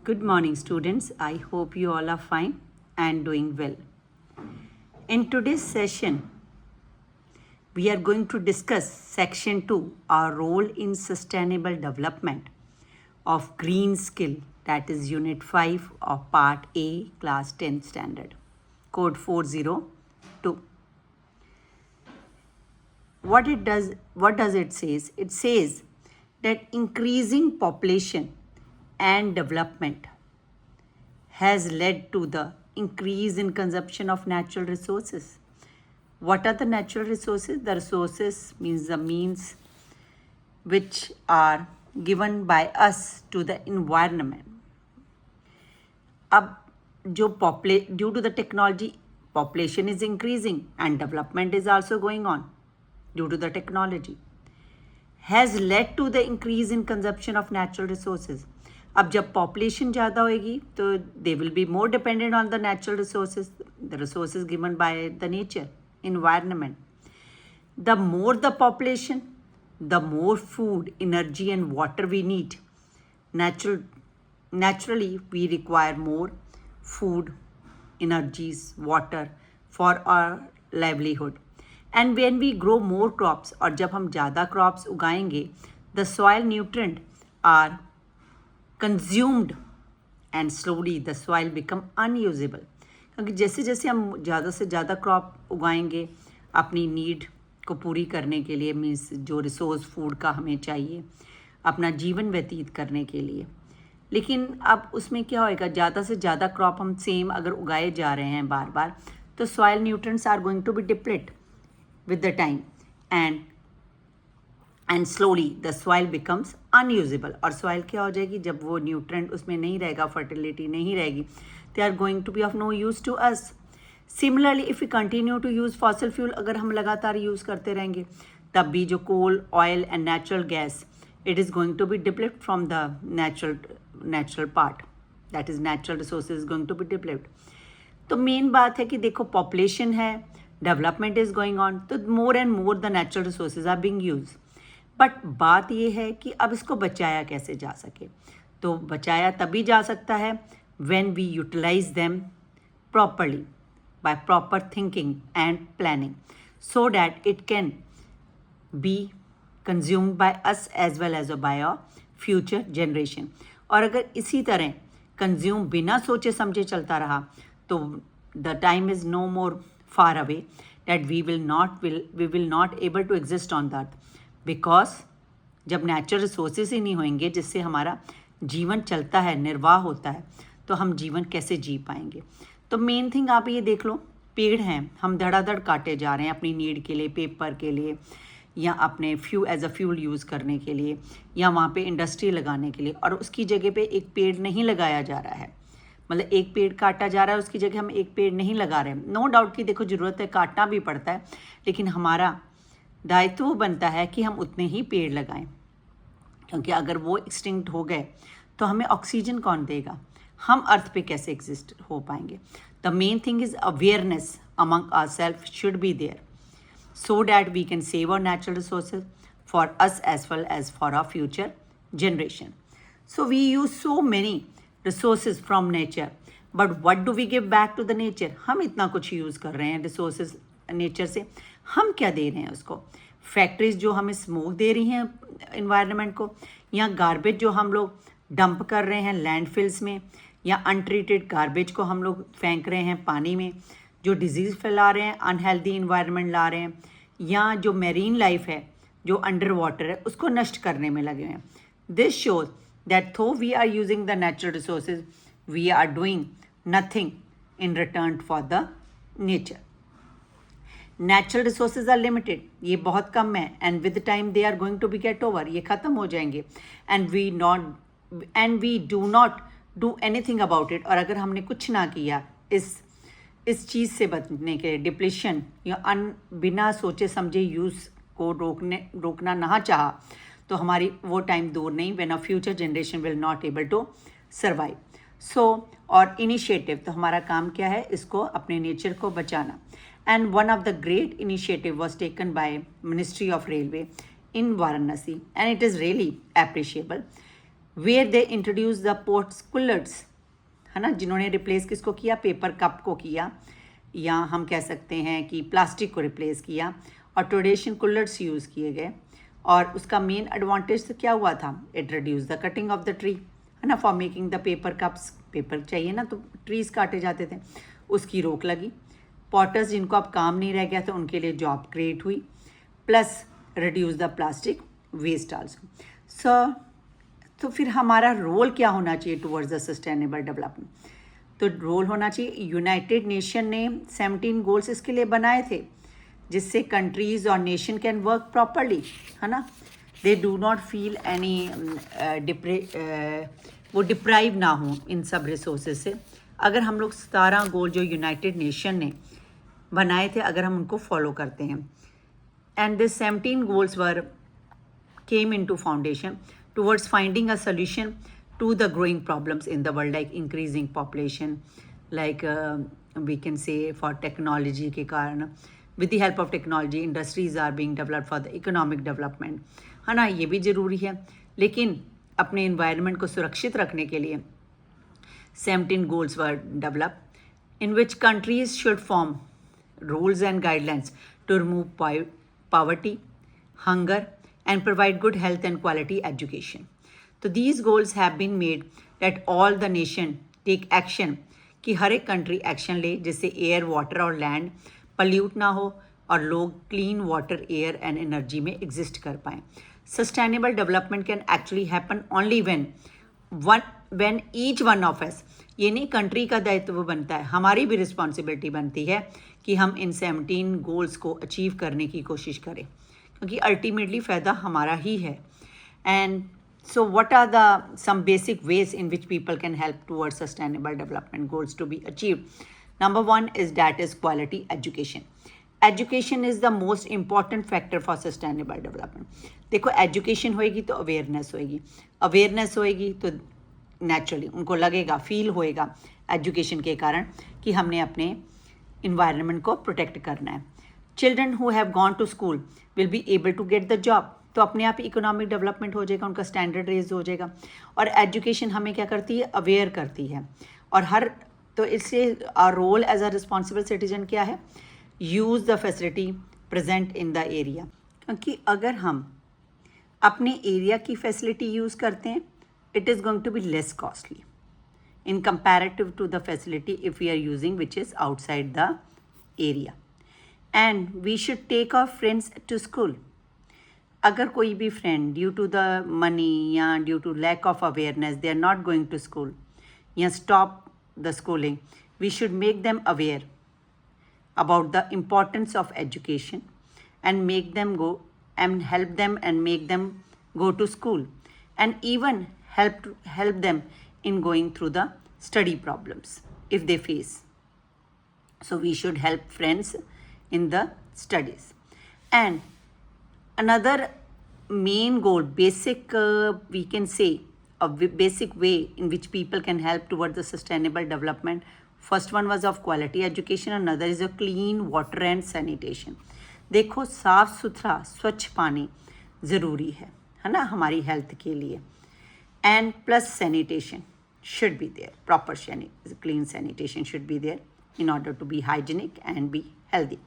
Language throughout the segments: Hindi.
Good morning, students. I hope you all are fine and doing well. In today's session, we are going to discuss Section 2, our role in sustainable development of green skill, that is Unit 5 of Part A, Class 10 Standard, Code 402. What does it says? It says that increasing population and development has led to the increase in consumption of natural resources. What are the natural resources? The resources means the means which are given by us to the environment. अब जो due to the technology, population is increasing and development is also going on due to the technology, has led to the increase in consumption of natural resources. अब जब पॉपुलेशन ज़्यादा होएगी तो they will be more dependent on the natural resources, the resources given by the nature environment. The more the population, the more food, energy and water we need. Naturally, we require more food, energies, water for our livelihood. And when we grow more crops, और जब हम ज़्यादा crops उगाएंगे, the soil nutrient are consumed and slowly the soil become unusable. क्योंकि जैसे जैसे हम ज़्यादा से ज़्यादा क्रॉप उगाएंगे अपनी नीड को पूरी करने के लिए, मीन्स जो रिसोर्स फूड का हमें चाहिए अपना जीवन व्यतीत करने के लिए, लेकिन अब उसमें क्या होएगा, ज़्यादा से ज़्यादा क्रॉप हम सेम अगर उगाए जा रहे हैं बार बार, तो soil nutrients are going to be deplete with the time and slowly the soil becomes unusable. और सॉइल क्या हो जाएगी, जब वो न्यूट्रिएंट उसमें नहीं रहेगा, फर्टिलिटी नहीं रहेगी, they are going to be of no use to us. Similarly, if we continue to use fossil fuel, अगर हम लगातार यूज़ करते रहेंगे, तब भी जो coal, oil and natural gas, it is going to be depleted from the natural part, that is natural resources is going to be depleted. तो मेन बात है कि देखो पॉपुलेशन है, डेवलपमेंट इज गोइंग ऑन, तो more and more the natural resources are being use. But बात ये है कि अब इसको बचाया कैसे जा सके. तो बचाया तभी जा सकता है when we utilize them properly by proper thinking and planning so that it can be consumed by us as well as by our future generation. और अगर इसी तरह कंज्यूम बिना सोचे समझे चलता रहा तो the time is no more far away that we will not able to exist on that, because जब नेचुरल रिसोर्सेज ही नहीं होंगे जिससे हमारा जीवन चलता है, निर्वाह होता है, तो हम जीवन कैसे जी पाएंगे. तो मेन थिंग आप ये देख लो, पेड़ हैं हम धड़ाधड़ काटे जा रहे हैं अपनी नीड के लिए, पेपर के लिए, या अपने एज अ फ्यूल यूज़ करने के लिए, या वहाँ पे इंडस्ट्री लगाने के लिए, और उसकी जगह पे एक पेड़ नहीं लगाया जा रहा है. मतलब एक पेड़ काटा जा रहा है, उसकी जगह हम एक पेड़ नहीं लगा रहे हैं. नो डाउट कि देखो ज़रूरत है, काटना भी पड़ता है, लेकिन हमारा दायित्व बनता है कि हम उतने ही पेड़ लगाएं, क्योंकि अगर वो एक्सटिंक्ट हो गए तो हमें ऑक्सीजन कौन देगा, हम अर्थ पे कैसे एग्जिस्ट हो पाएंगे. The main thing is awareness among our self should be there so that we can save our natural resources for us as well as for our future generation. So we use so many resources from nature, but what do we give back to the nature. हम इतना कुछ यूज़ कर रहे हैं रिसोर्सेज नेचर से, हम क्या दे रहे हैं उसको. फैक्ट्रीज जो हमें स्मोक दे रही हैं इन्वायरमेंट को, या गार्बेज जो हम लोग डंप कर रहे हैं लैंडफिल्स में, या अनट्रीटेड गार्बेज को हम लोग फेंक रहे हैं पानी में, जो डिजीज़ फैला रहे हैं, अनहेल्दी इन्वायरमेंट ला रहे हैं, या जो मेरीन लाइफ है जो अंडर वाटर है उसको नष्ट करने में लगे हुए हैं. This shows that though we are using the natural resources, we are doing nothing in return for the nature. Natural resources are limited, ये बहुत कम है, and with time they are going to be get over, ये ख़त्म हो जाएंगे, and we do not do anything about it. और अगर हमने कुछ ना किया इस चीज़ से बचने के, डिप्लीशन या बिना सोचे समझे यूज़ को रोकना ना चाहा, तो हमारी वो टाइम दूर नहीं when a future generation will not able to survive. So और इनिशिएटिव, तो हमारा काम क्या है, इसको अपने नेचर को बचाना. And one of the great initiative was taken by ministry of railway in Varanasi, and it is really appreciable. Where they introduce the पोर्ट्सकुलर्स, है ना, जिन्होंने रिप्लेस किसको किया, पेपर कप को किया, या हम कह सकते हैं कि प्लास्टिक को रिप्लेस किया, और ट्रेडिशन कुलर्स यूज़ किए गए। और उसका मेन एडवांटेज तो क्या हुआ था, it reduce the cutting of the tree, है ना, for making the paper cups, paper चाहिए ना तो ट्रीज़ काटे जाते थे, उसकी रोक लगी। पॉटर्स जिनको अब काम नहीं रह गया था उनके लिए जॉब क्रिएट हुई, plus reduce the plastic waste also. So तो फिर हमारा रोल क्या होना चाहिए टुवर्ड्स द सस्टेनेबल डेवलपमेंट, तो रोल होना चाहिए, यूनाइटेड नेशन ने 17 गोल्स इसके लिए बनाए थे जिससे कंट्रीज़ और नेशन कैन वर्क प्रॉपरली, है ना, they do not feel any वो डिप्राइव ना हो इन सब रिसोर्सेज से। अगर हम लोग 17 गोल जो यूनाइटेड नेशन ने बनाए थे अगर हम उनको फॉलो करते हैं, and this 17 goals were came into foundation towards finding a solution to the growing problems in the world, like increasing population, like we can say for technology के कारण, with the help of technology industries are being developed for the economic development, है ना, ये भी ज़रूरी है। लेकिन अपने environment को सुरक्षित रखने के लिए 17 goals were developed in which countries should form rules and guidelines to remove poverty, hunger, and provide good health and quality education. So these goals have been made that all the nation take action कि हर एक कंट्री एक्शन ले जिससे एयर, वाटर और लैंड पल्यूट ना हो और लोग clean water, air and energy में एग्जिस्ट कर पाएँ। Sustainable development can actually happen only when each one of us, ये नहीं कंट्री का दायित्व बनता है, हमारी भी रिस्पॉन्सिबिलिटी बनती है कि हम इन 17 गोल्स को अचीव करने की कोशिश करें, क्योंकि अल्टीमेटली फ़ायदा हमारा ही है। And so what are the some basic ways in which people can help towards sustainable development goals to be achieved. Number 1 is that is quality education. Education is the most important factor for sustainable development. देखो एजुकेशन होएगी तो अवेयरनेस होएगी, अवेयरनेस होएगी तो नेचुरली उनको लगेगा, फील होएगा एजुकेशन के कारण कि हमने अपने इन्वायरमेंट को प्रोटेक्ट करना है। Children who have gone to school will be able to get the job, तो अपने आप इकोनॉमिक डेवलपमेंट हो जाएगा, उनका स्टैंडर्ड रेज हो जाएगा। और एजुकेशन हमें क्या करती है, अवेयर करती है। और हर तो इससे our role as a responsible citizen क्या है, use the facility present in the area, क्योंकि अगर हम अपने एरिया की फैसिलिटी यूज़ करते हैं it is going to be less costly in comparative to the facility if we are using which is outside the area. And we should take our friends to school. अगर कोई भी friend due to the money या due to lack of awareness they are not going to school या stop the schooling, we should make them aware about the importance of education and make them go and help them and make them go to school and even help them in going through the study problems if they face. So we should help friends in the studies. And another main goal, basic we can say a basic way in which people can help toward the sustainable development. First one was of quality education, another is of clean water and sanitation. देखो साफ सुथरा स्वच्छ पानी ज़रूरी है ना हमारी हेल्थ के लिए, and plus sanitation should be there, proper clean sanitation should be there in order to be hygienic and be healthy.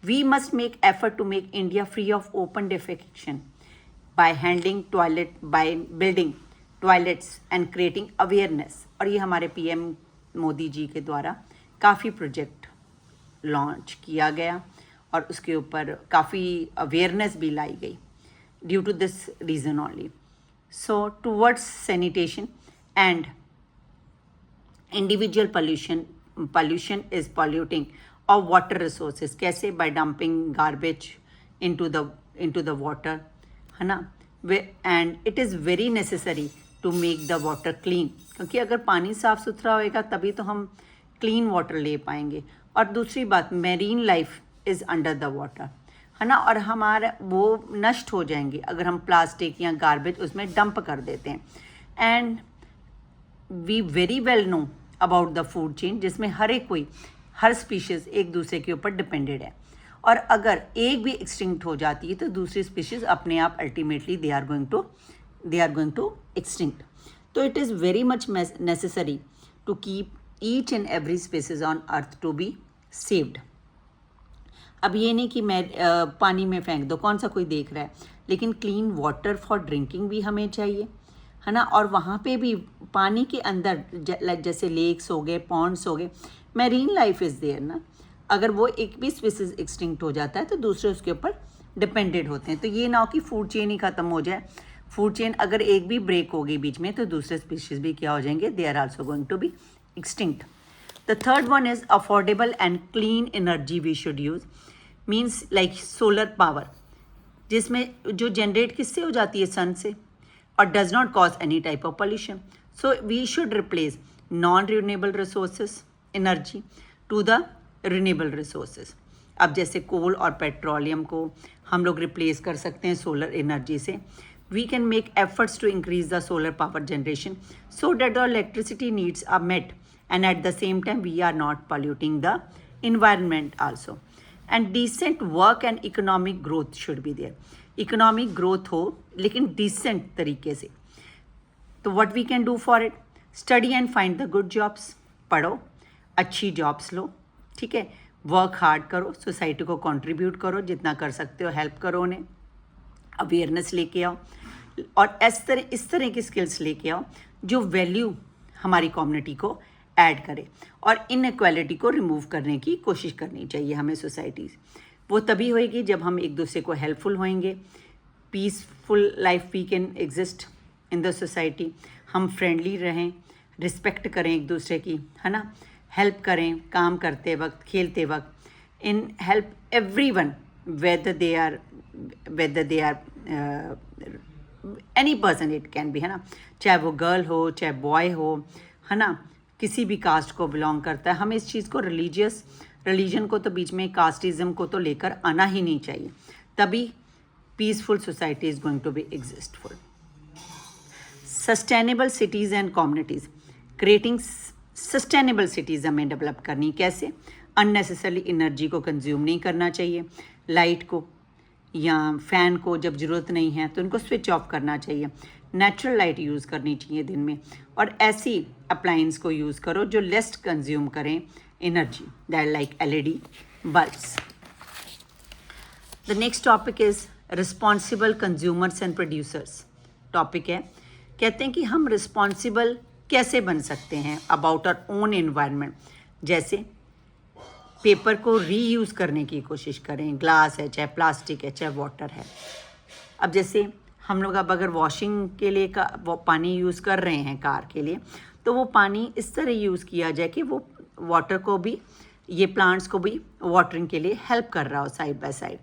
We must make effort to make India free of open defecation by building toilets and creating awareness. और ये हमारे PM मोदी जी के द्वारा काफ़ी प्रोजेक्ट लॉन्च किया गया और उसके ऊपर काफ़ी अवेयरनेस भी लाई गई due to this reason only. So towards sanitation and individual pollution is polluting of water resources. कैसे? By dumping garbage into the water, है ना. And it is very necessary to make the water clean, क्योंकि अगर पानी साफ सुथरा होएगा तभी तो हम क्लीन वाटर ले पाएंगे. और दूसरी बात, marine life is under the water, है ना, और हमारा वो नष्ट हो जाएंगे अगर हम प्लास्टिक या गार्बेज उसमें डंप कर देते हैं. And we very well know about the food chain जिसमें हर स्पीशीज़ एक दूसरे के ऊपर डिपेंडेड है, और अगर एक भी एक्सटिंक्ट हो जाती है तो दूसरी स्पीशीज़ अपने आप ultimately they are going to they are going to extinct. So it is very much necessary to keep each and every species on earth to be saved. अब ये नहीं कि मैं पानी में फेंक दो, कौन सा कोई देख रहा है, लेकिन क्लीन वाटर फॉर ड्रिंकिंग भी हमें चाहिए, है ना। और वहाँ पे भी पानी के अंदर जैसे लेक्स हो गए, पॉन्ड्स हो गए, मैरीन लाइफ इज़ देयर ना। अगर वो एक भी स्पीसीज एक्सटिंक्ट हो जाता है तो दूसरे उसके ऊपर डिपेंडेंट होते हैं। तो ये ना हो कि फूड चेन ही ख़त्म हो जाए। फूड चेन अगर एक भी ब्रेक होगी बीच में तो दूसरे स्पीशीज़ भी क्या हो जाएंगे, they are also going to be extinct. The third one is affordable and clean energy we should use, means like solar power, जिसमें जो जनरेट किससे हो जाती है, सन से, और does not cause any type of pollution. So we should replace non renewable resources energy to the renewable resources. अब जैसे कोल और पेट्रोलियम को हम लोग रिप्लेस कर सकते हैं सोलर एनर्जी से। We can make efforts to increase the solar power generation so that the electricity needs are met and at the same time we are not polluting the environment also. And decent work and economic growth should be there. Economic growth हो लेकिन decent तरीके से। तो what we can do for it? Study and find the good jobs. पढ़ो, अच्छी jobs लो, ठीक है। वर्क हार्ड करो, सोसाइटी को कंट्रीब्यूट करो, जितना कर सकते हो हेल्प करो, उन्हें अवेयरनेस लेके आओ, और इस तरह की स्किल्स लेके आओ जो वैल्यू हमारी कम्युनिटी को ऐड करे, और इनइक्वालिटी को रिमूव करने की कोशिश करनी चाहिए हमें सोसाइटी। वो तभी होएगी जब हम एक दूसरे को हेल्पफुल होएंगे। Peaceful life we can exist in the society. हम फ्रेंडली रहें, रिस्पेक्ट करें एक दूसरे की, है ना, हेल्प करें काम करते वक्त, खेलते वक्त, इन help everyone whether they are any person it can be, है ना, चाहे वो गर्ल हो चाहे बॉय हो, है ना, किसी भी कास्ट को बिलोंग करता है। हमें इस चीज़ को रिलीजन को तो बीच में, कास्टिज़म को तो लेकर आना ही नहीं चाहिए, तभी peaceful society is going to be existful. Sustainable cities and communities, creating sustainable cities हमें डेवलप करनी। कैसे? अननेसेसरली एनर्जी को कंज्यूम नहीं करना चाहिए, लाइट को या फ़ैन को जब ज़रूरत नहीं है तो उनको स्विच ऑफ करना चाहिए, नेचुरल लाइट यूज़ करनी चाहिए दिन में, और ऐसी अप्लायंस को यूज़ करो जो लेस कंज्यूम करें energy, that like LED bulbs. The next topic is responsible consumers and producers. Topic है, कहते हैं कि हम रिस्पॉन्सिबल कैसे बन सकते हैं अबाउट आवर ओन एनवायरनमेंट। जैसे पेपर को रीयूज़ करने की कोशिश करें, ग्लास है चाहे प्लास्टिक है चाहे वाटर है। अब जैसे हम लोग अब अगर वॉशिंग के लिए वो पानी यूज़ कर रहे हैं कार के लिए, तो वो पानी इस तरह यूज़ किया जाए कि वो वाटर को भी, ये प्लांट्स को भी वाटरिंग के लिए हेल्प कर रहा हो साइड बाय साइड।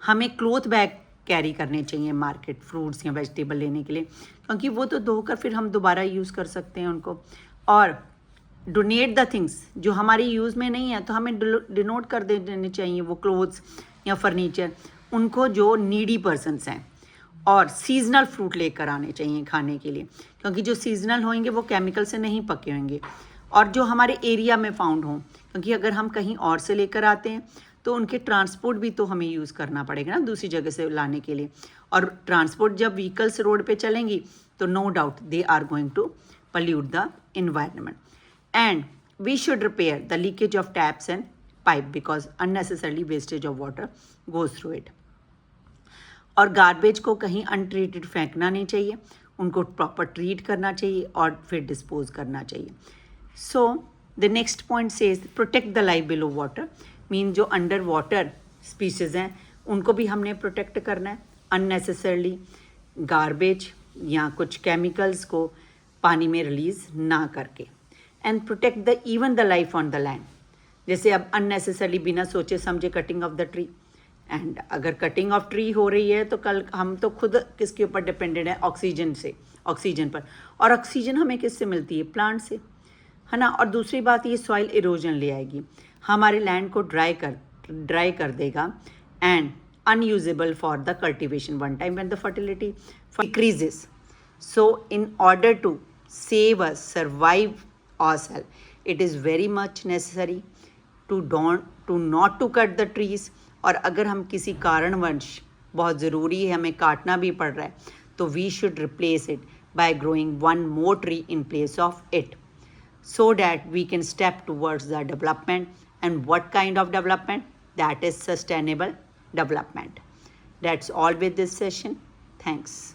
हमें क्लॉथ बैग कैरी करने चाहिए मार्केट फ्रूट्स या वेजिटेबल लेने के लिए, क्योंकि वो तो धोकर फिर हम दोबारा यूज़ कर सकते हैं उनको। और डोनेट द थिंग्स जो हमारी यूज़ में नहीं है तो हमें डिनोट कर देने चाहिए वो क्लोथ्स या फर्नीचर उनको जो नीडी पर्सनस हैं। और सीजनल फ्रूट लेकर आने चाहिए खाने के लिए, क्योंकि जो सीजनल होंगे वो केमिकल से नहीं पके होंगे, और जो हमारे एरिया में फाउंड हों, क्योंकि अगर हम कहीं और से लेकर आते हैं तो उनके ट्रांसपोर्ट भी तो हमें यूज़ करना पड़ेगा ना दूसरी जगह से लाने के लिए। और ट्रांसपोर्ट जब व्हीकल्स रोड पे चलेंगी तो no doubt they are going to pollute the environment. And we should repair the leakage of taps and pipe because unnecessarily wastage of water goes through it. और गार्बेज को कहीं अनट्रीटेड फेंकना नहीं चाहिए, उनको प्रॉपर ट्रीट करना चाहिए और फिर डिस्पोज करना चाहिए। So the next point says protect the life below water, mean जो अंडर वाटर स्पीशीज़ हैं उनको भी हमने प्रोटेक्ट करना है, अननेसेसरली गार्बेज या कुछ केमिकल्स को पानी में रिलीज़ ना करके। And protect the even the life on the land, जैसे अब अननेसेसरली बिना सोचे समझे cutting of the tree, and अगर कटिंग ऑफ ट्री हो रही है तो कल हम तो खुद किसके ऊपर डिपेंडेंट है, ऑक्सीजन पर, और ऑक्सीजन हमें किससे मिलती है, प्लांट से, है ना। और दूसरी बात ये सॉइल इरोजन ले आएगी, हमारे लैंड को ड्राई कर देगा and unusable for the cultivation one time when the fertility decreases. So in order to save us, survive ourselves, it is very much necessary to not to cut the trees। और अगर हम किसी कारणवश बहुत ज़रूरी है हमें काटना भी पड़ रहा है So we should replace it by growing one more tree in place of it, so that we can step towards the development. And what kind of development? That is sustainable development. That's all with this session. Thanks.